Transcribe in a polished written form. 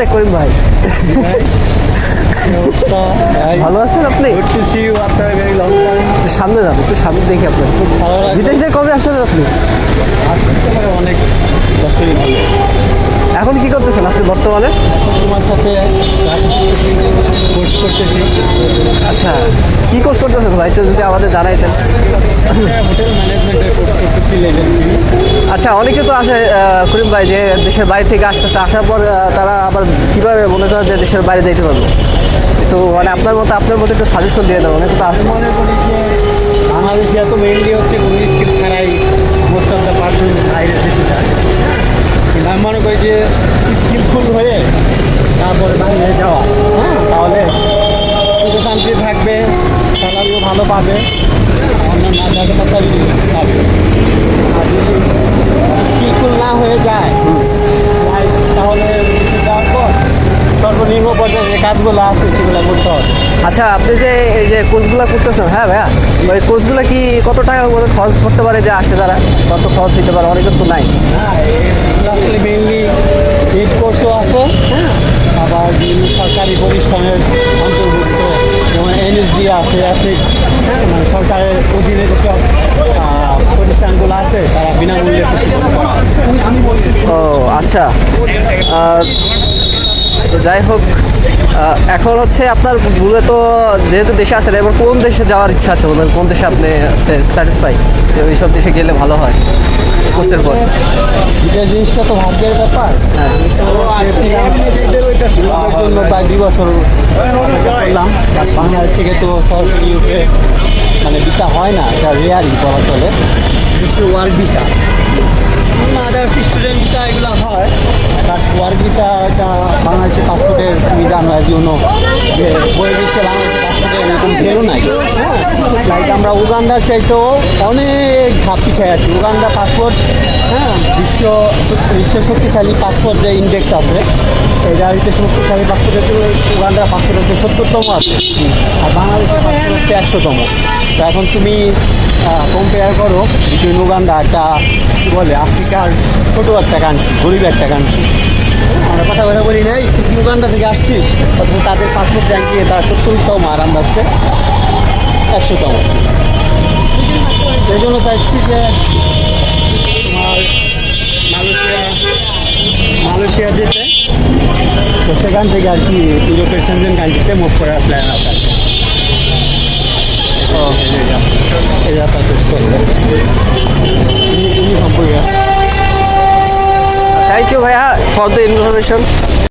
আরে করিম ভাই, ভালো আছেন আপনি? সামনে যান, একটু সামনে দেখি আপনার। বিদেশ থেকে কবে আসলেন আপনি? অনেক বছরই ভালো। এখন কি করতেছেন আপনি বর্তমানে? তোমার সাথে কোর্স করতেছি, আচ্ছা, কি কোর্স করতেছেন ভাই, একটু যদি আমাদের জানাইতেন। হোটেল ম্যানেজমেন্টের কোর্স করতেছি লেভেল 3। আচ্ছা, অনেকে তো আসে করিম ভাই যে দেশের বাইরে থেকে আসতেছে, আসার পর তারা আবার কীভাবে মনে করেন যে দেশের বাইরে যাইতে পারবো, তো মানে আপনার মতো একটু সাজেশন দিয়ে দেবো। অনেকে তো আসে। মনে করি যে বাংলাদেশে এত মেইনলি হচ্ছে কোনো স্কিল ছাড়াই মোস্ট অফ দ্য পার্সন বাইরের দেশে যায়। কিন্তু আমি মনে করি যে স্কিলফুল হয়ে তারপরে বাইরে যাওয়া, হ্যাঁ, তাহলে সুখে শান্তি থাকবে, স্যালারিও ভালো পাবে, অন্যান্য আদার্স ফ্যাসিলিটি পাবে। আর যদি স্কিলফুল না হয়ে যায় তাহলে দেশে যাওয়ার পর সর্বনিম্ন পর্যায়ে যে কাজগুলো আছে সেগুলো করতে হবে। আচ্ছা, আপনি যে এই যে কোর্সগুলো করতেছেন, হ্যাঁ ভাইয়া, ওই কোর্সগুলো কি কত টাকা করে খরচ করতে পারে যে আসে তারা, কত খরচ দিতে পারে? অনেকের তো নাই। হ্যাঁ, এগুলো আসলে মেইনলি এইড কোর্সও আছে, হ্যাঁ, আবার বিভিন্ন সরকারি প্রতিষ্ঠানের অন্তর্ভুক্ত যেমন এনএসডি আছে, হ্যাঁ, মানে সরকারের অধীনে যেসব প্রতিষ্ঠানগুলো আছে তারা বিনামূল্যে প্রশিক্ষণ করায়। ও আচ্ছা, তো যাই হোক, এখন হচ্ছে আপনার মূলত যেহেতু দেশে আছেন, এবার কোন দেশে যাওয়ার ইচ্ছা আছে? বলবেন কোন দেশে আপনি স্যাটিসফাই যে ওইসব দেশে গেলে ভালো হয় কোর্সের পর? এই জিনিসটা তো ভাগ্যের ব্যাপার। হ্যাঁ, জন্য প্রায় 2 বছর করলাম। বাংলাদেশ থেকে তো সরাসরি ইউকে মানে ভিসা হয় না, এটা রেয়ারই বলা চলে, বিশেষ করে work visa. Others student visa এগুলো হয়, বাট ওয়ার্ক ভিসাটা বাংলাদেশের পাসপোর্টের তুমি জানো অ্যাজ ইউ নো যে বহির্বিশ্বে বাংলাদেশের পাসপোর্টের এরকম ভ্যালু নাই। লাইক আমরা উগান্ডার চাইতেও অনেক ধাপ পিছিয়ে আছি। উগান্ডা পাসপোর্ট, হ্যাঁ, বিশ্ব শক্তিশালী পাসপোর্ট যে ইন্ডেক্স আছে, এই গাড়িতে শক্তিশালী পাসপোর্টের উগান্ডার পাসপোর্ট হচ্ছে 70তম আছে, আর বাংলাদেশের পাসপোর্ট হচ্ছে 100তম। তো এখন তুমি কম্পেয়ার করো বিটুইন উগান্ডা একটা কী বলে আফ্রিকার ছোটো একটা কান্ট্রি, গরিব একটা কান্ট্রি। আমরা কথা বলি নাই, তুই উগান্ডা থেকে আসছিস, অথচ তাদের পাসপোর্ট র্যাঙ্কিংয়ে তারা 70তম আর আমরা হচ্ছে 100তম। সেই জন্য চাইছি যে তোমার মালয়েশিয়া যেতে, তো সেখান থেকে আর কি ইউরোপের সেনজেন কান্ট্রিতে মুভ করে প্ল্যান আছে। এই যাত্রা শেষ করবে থ্যাংক ইউ ভাইয়া ফর দ্য ইনফরমেশন।